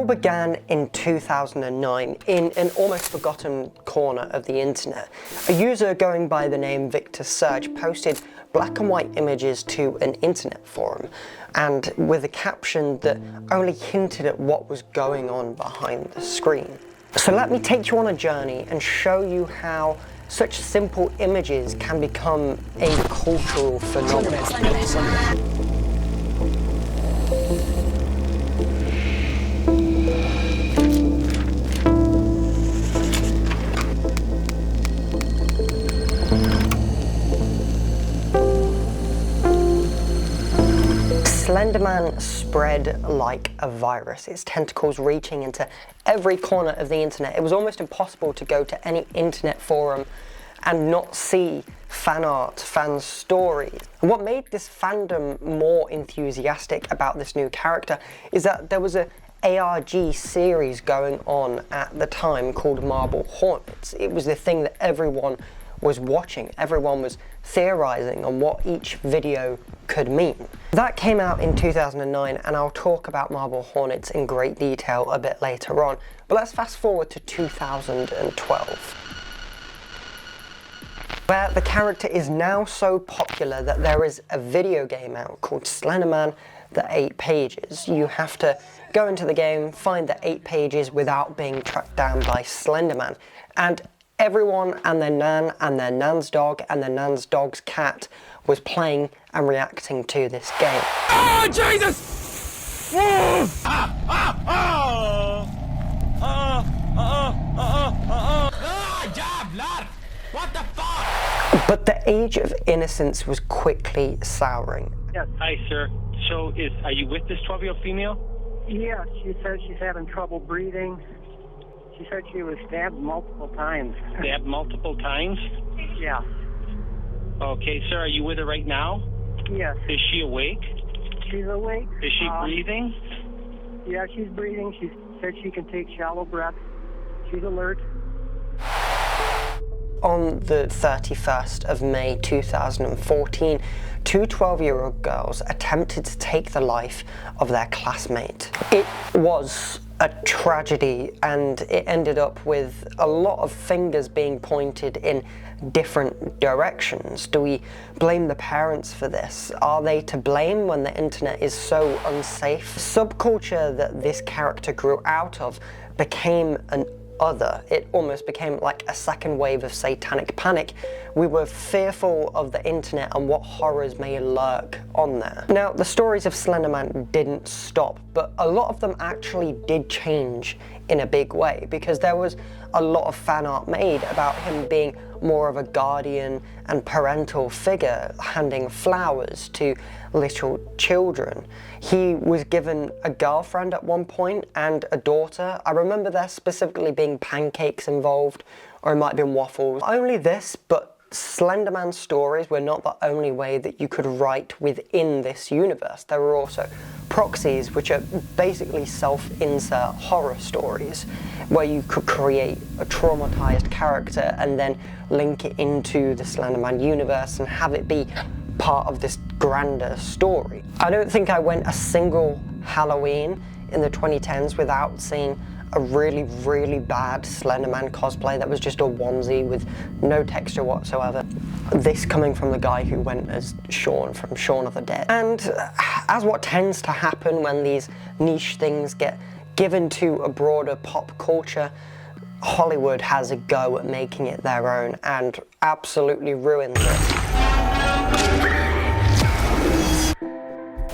all began in 2009 in an almost forgotten corner of the internet. A user going by the name Victor Surge posted black and white images to an internet forum, and with a caption that only hinted at what was going on behind the screen. So let me take you on a journey and show you how such simple images can become a cultural phenomenon. Slenderman spread like a virus, its tentacles reaching into every corner of the internet. It was almost impossible to go to any internet forum and not see fan art, fan stories. And what made this fandom more enthusiastic about this new character is that there was a ARG series going on at the time called Marble Hornets. It was the thing that everyone was watching. Everyone was theorizing on what each video could mean. That came out in 2009, and I'll talk about Marble Hornets in great detail a bit later on. But let's fast forward to 2012, where the character is now so popular that there is a video game out called Slenderman, the 8 pages. You have to go into the game, find the 8 pages without being tracked down by Slenderman. And everyone and their nan and their nan's dog and their nan's dog's cat was playing and reacting to this game. Oh, Jesus! What the fuck? But the age of innocence was quickly souring. Yes. Hi, sir. So, are you with this 12-year-old female? Yeah, she says she's having trouble breathing. She said she was stabbed multiple times. Stabbed multiple times? Yeah. Okay, sir, are you with her right now? Yes. Is she awake? She's awake. Is she breathing? Yeah, she's breathing. She said she can take shallow breaths. She's alert. On the 31st of May 2014, two 12-year-old girls attempted to take the life of their classmate. It was a tragedy, and it ended up with a lot of fingers being pointed in different directions. Do we blame the parents for this? Are they to blame when the internet is so unsafe? The subculture that this character grew out of became an other. It almost became like a second wave of satanic panic. We were fearful of the internet and what horrors may lurk on there. Now, the stories of Slenderman didn't stop, but a lot of them actually did change in a big way, because there was a lot of fan art made about him being more of a guardian and parental figure, handing flowers to little children. He was given a girlfriend at one point and a daughter. I remember there specifically being pancakes involved, or it might have been waffles. Not only this, but Slenderman stories were not the only way that you could write within this universe. There were also Proxies, which are basically self-insert horror stories, where you could create a traumatized character and then link it into the Slenderman universe and have it be part of this grander story. I don't think I went a single Halloween in the 2010s without seeing a really, really bad Slenderman cosplay that was just a onesie with no texture whatsoever. This coming from the guy who went as Shaun from Shaun of the Dead. And as what tends to happen when these niche things get given to a broader pop culture, Hollywood has a go at making it their own and absolutely ruins it.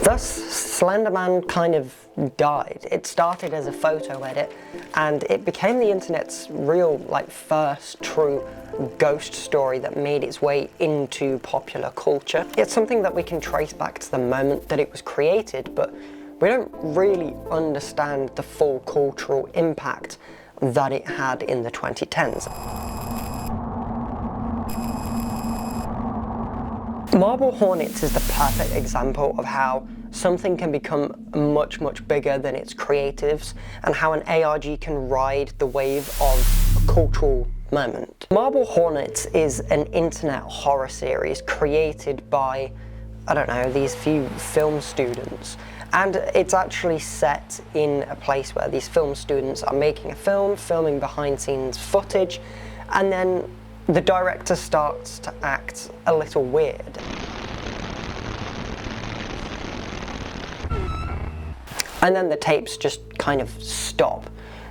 Thus, Slenderman kind of died. It started as a photo edit, and it became the internet's real, first true ghost story that made its way into popular culture. It's something that we can trace back to the moment that it was created, but we don't really understand the full cultural impact that it had in the 2010s. Marble Hornets is the perfect example of how something can become much, much bigger than its creatives, and how an ARG can ride the wave of a cultural moment. Marble Hornets is an internet horror series created by, I don't know, these few film students, And it's actually set in a place where these film students are making a film, filming behind scenes footage, and then the director starts to act a little weird. And then the tapes just kind of stop.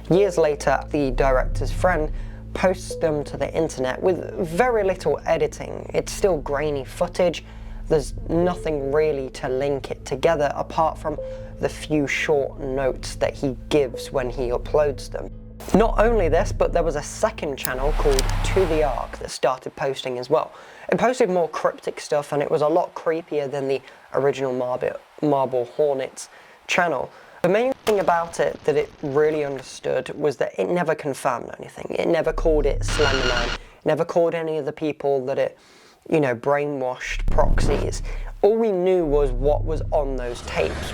Years later, the director's friend posts them to the internet with very little editing. It's still grainy footage. There's nothing really to link it together apart from the few short notes that he gives when he uploads them. Not only this, but there was a second channel called To The Ark that started posting as well. It posted more cryptic stuff, and it was a lot creepier than the original Marble Hornets channel. The main thing about it that it really understood was that it never confirmed anything. It never called it Slenderman, never called any of the people that it, you know, brainwashed Proxies. All we knew was what was on those tapes.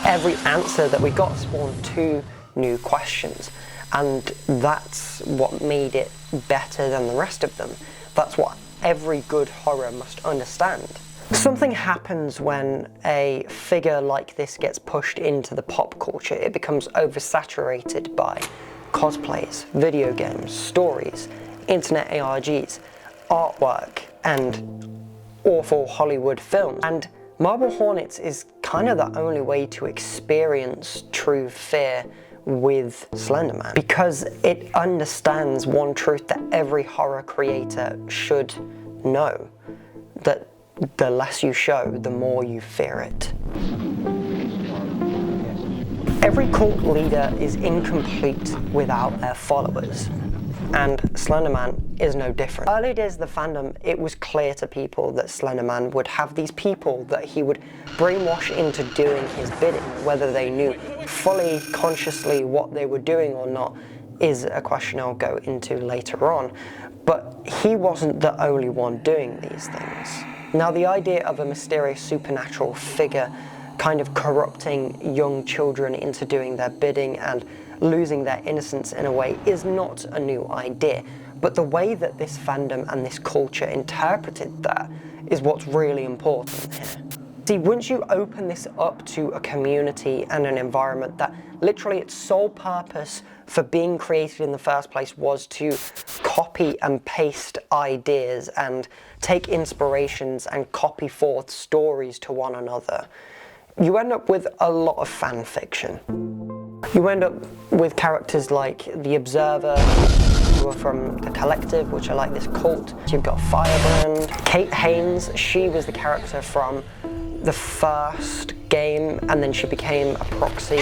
Every answer that we got spawned 2 new questions, and that's what made it better than the rest of them. That's what every good horror must understand. Something happens when a figure like this gets pushed into the pop culture. It becomes oversaturated by cosplays, video games, stories, internet ARGs, artwork, and awful Hollywood films. And Marble Hornets is kind of the only way to experience true fear with Slenderman, because it understands one truth that every horror creator should know, that the less you show, the more you fear it. Every cult leader is incomplete without their followers, and Slenderman is no different. Early days of the fandom, it was clear to people that Slenderman would have these people that he would brainwash into doing his bidding. Whether they knew fully, consciously what they were doing or not is a question I'll go into later on, but he wasn't the only one doing these things. Now, the idea of a mysterious supernatural figure kind of corrupting young children into doing their bidding and losing their innocence in a way is not a new idea, but the way that this fandom and this culture interpreted that is what's really important here. See, once you open this up to a community and an environment that literally its sole purpose for being created in the first place was to copy and paste ideas and take inspirations and copy forth stories to one another, you end up with a lot of fan fiction. You end up with characters like The Observer, who are from The Collective, which are like this cult. You've got Firebrand. Kate Haynes, she was the character from the first game, and then she became a proxy.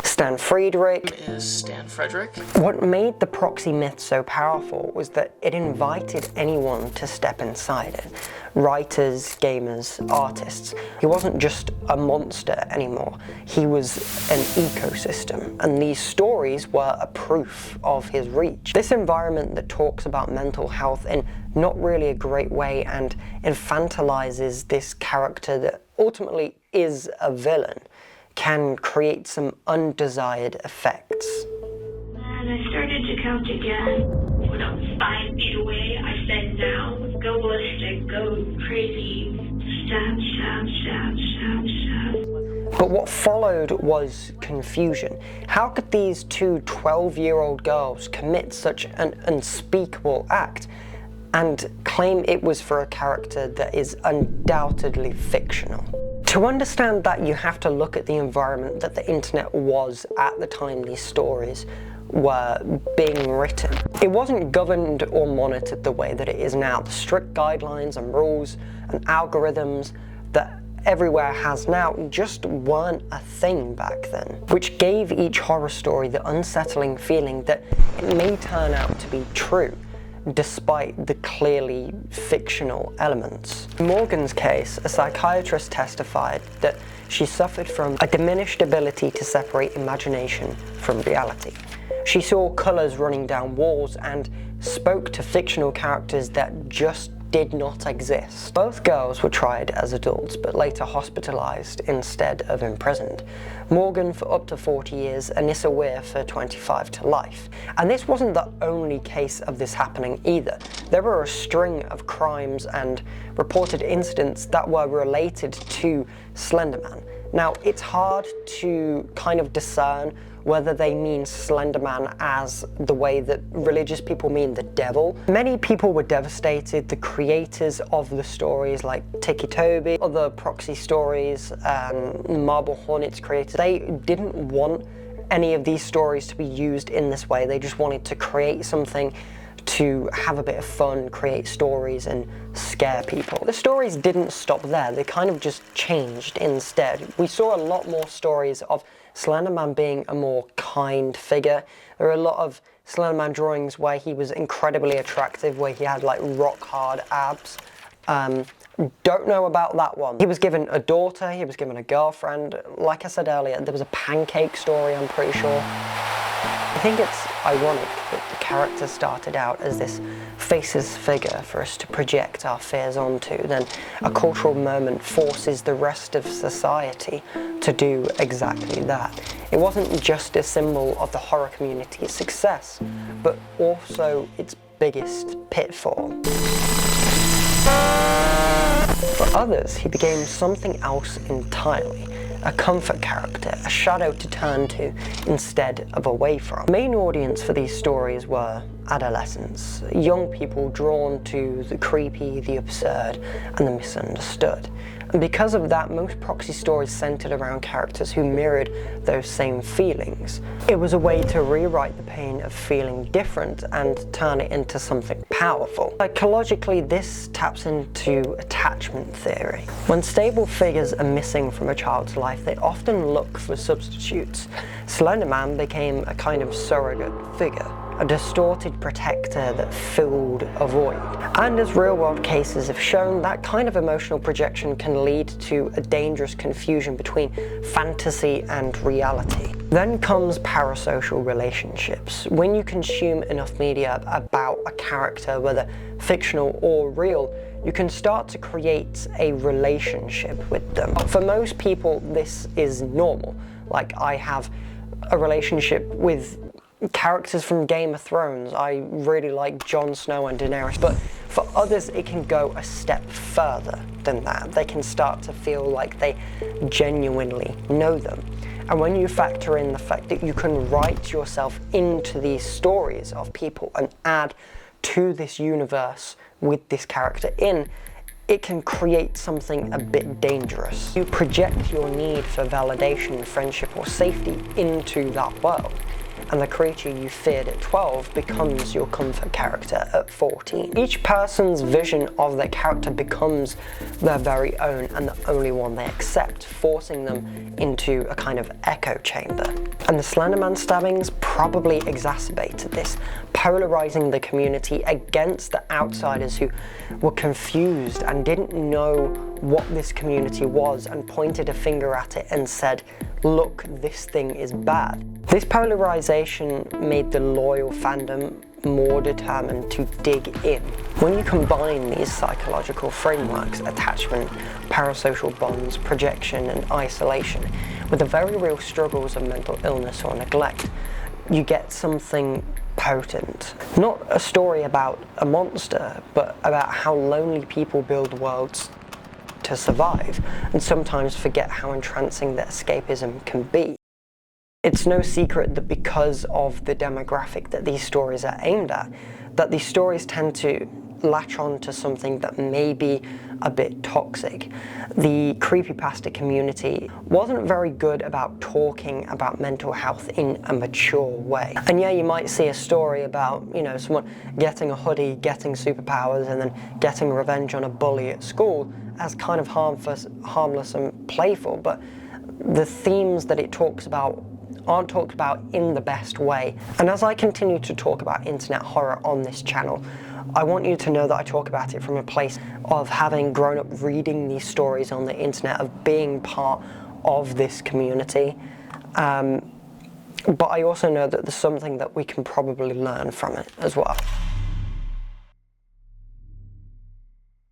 Stan Friedrich. Is Stan Frederick? What made the proxy myth so powerful was that it invited anyone to step inside it. Writers, gamers, artists. He wasn't just a monster anymore. He was an ecosystem, and these stories were a proof of his reach. This environment that talks about mental health in not really a great way and infantilizes this character that ultimately is a villain can create some undesired effects. And I started to count again. When I was 5 feet away, I said, now, go ballistic, go crazy, stab, stab, stab, stab, stab. But what followed was confusion. How could these 2 12-year-old girls commit such an unspeakable act and claim it was for a character that is undoubtedly fictional? To understand that, you have to look at the environment that the internet was at the time these stories were being written. It wasn't governed or monitored the way that it is now. The strict guidelines and rules and algorithms that everywhere has now just weren't a thing back then, which gave each horror story the unsettling feeling that it may turn out to be true, despite the clearly fictional elements. In Morgan's case, a psychiatrist testified that she suffered from a diminished ability to separate imagination from reality. She saw colours running down walls and spoke to fictional characters that just did not exist. Both girls were tried as adults, but later hospitalized instead of imprisoned. Morgan for up to 40 years, Anissa Weir for 25 to life. And this wasn't the only case of this happening either. There were a string of crimes and reported incidents that were related to Slenderman. Now, it's hard to kind of discern whether they mean Slenderman as the way that religious people mean the devil. Many people were devastated. The creators of the stories, like Tiki Toby, other Proxy stories, Marble Hornets creators, they didn't want any of these stories to be used in this way. They just wanted to create something to have a bit of fun, create stories and scare people. The stories didn't stop there, they kind of just changed instead. We saw a lot more stories of Slenderman being a more kind figure. There are a lot of Slenderman drawings where he was incredibly attractive, where he had like rock hard abs. Don't know about that one. He was given a daughter, he was given a girlfriend. Like I said earlier, there was a pancake story, I'm pretty sure. I think it's ironic that the character started out as this faceless figure for us to project our fears onto, then a cultural moment forces the rest of society to do exactly that. It wasn't just a symbol of the horror community's success, but also its biggest pitfall. For others, he became something else entirely. A comfort character, a shadow to turn to instead of away from. The main audience for these stories were adolescents, young people drawn to the creepy, the absurd, and the misunderstood. And because of that, most Proxy stories centered around characters who mirrored those same feelings. It was a way to rewrite the pain of feeling different and turn it into something powerful. Psychologically, this taps into attachment theory. When stable figures are missing from a child's life, they often look for substitutes. Slenderman became a kind of surrogate figure, a distorted protector that filled a void. And as real-world cases have shown, that kind of emotional projection can lead to a dangerous confusion between fantasy and reality. Then comes parasocial relationships. When you consume enough media about a character, whether fictional or real, you can start to create a relationship with them. For most people, this is normal. Like, I have a relationship with characters from Game of Thrones. I really like Jon Snow and Daenerys, but for others it can go a step further than that. They can start to feel like they genuinely know them. And when you factor in the fact that you can write yourself into these stories of people and add to this universe with this character in, it can create something a bit dangerous. You project your need for validation, friendship, or safety into that world, and the creature you feared at 12 becomes your comfort character at 14. Each person's vision of their character becomes their very own and the only one they accept, forcing them into a kind of echo chamber. And the Slenderman stabbings probably exacerbated this, polarizing the community against the outsiders who were confused and didn't know what this community was and pointed a finger at it and said, look, this thing is bad. This polarization made the loyal fandom more determined to dig in. When you combine these psychological frameworks, attachment, parasocial bonds, projection, and isolation, with the very real struggles of mental illness or neglect, you get something potent. Not a story about a monster, but about how lonely people build worlds to survive, and sometimes forget how entrancing that escapism can be. It's no secret that because of the demographic that these stories are aimed at, that these stories tend to latch on to something that may be a bit toxic. The creepypasta community wasn't very good about talking about mental health in a mature way. And yeah, you might see a story about, you know, someone getting a hoodie, getting superpowers, and then getting revenge on a bully at school as kind of harmless and playful, but the themes that it talks about aren't talked about in the best way. And as I continue to talk about internet horror on this channel, I want you to know that I talk about it from a place of having grown up reading these stories on the internet, of being part of this community. But I also know that there's something that we can probably learn from it as well.